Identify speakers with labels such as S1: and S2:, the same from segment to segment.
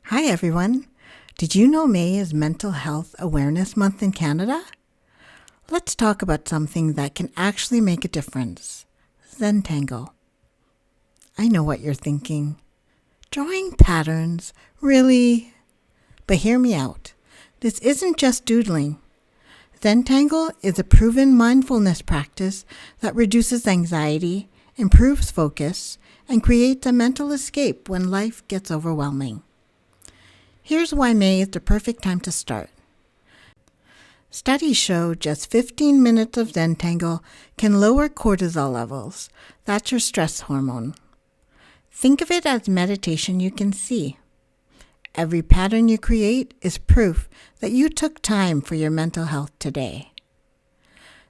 S1: Hi everyone! Did you know May is Mental Health Awareness Month in Canada? Let's talk about something that can actually make a difference. ZENTANGLE. I know what you're thinking. Drawing patterns? Really? But hear me out. This isn't just doodling. ZENTANGLE is a proven mindfulness practice that reduces anxiety, improves focus, and creates a mental escape when life gets overwhelming. Here's why May is the perfect time to start. Studies show just 15 minutes of ZENTANGLE can lower cortisol levels. That's your stress hormone. Think of it as meditation you can see. Every pattern you create is proof that you took time for your mental health today.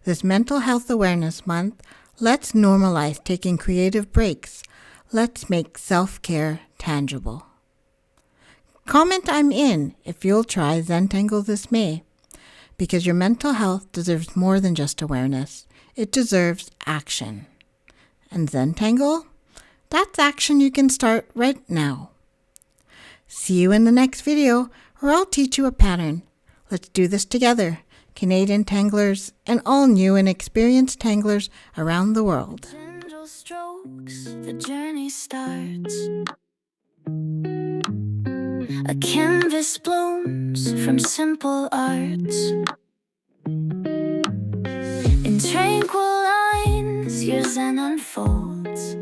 S1: This Mental Health Awareness Month, let's normalize taking creative breaks. Let's make self-care tangible. Comment I'm in if you'll try ZENTANGLE this May, because your mental health deserves more than just awareness. It deserves action. And ZENTANGLE? That's action you can start right now. See you in the next video, or I'll teach you a pattern. Let's do this together, Canadian tanglers and all new and experienced tanglers around the world.
S2: Gentle strokes, the journey starts. A canvas blooms from simple arts. In tranquil lines, your zen unfolds.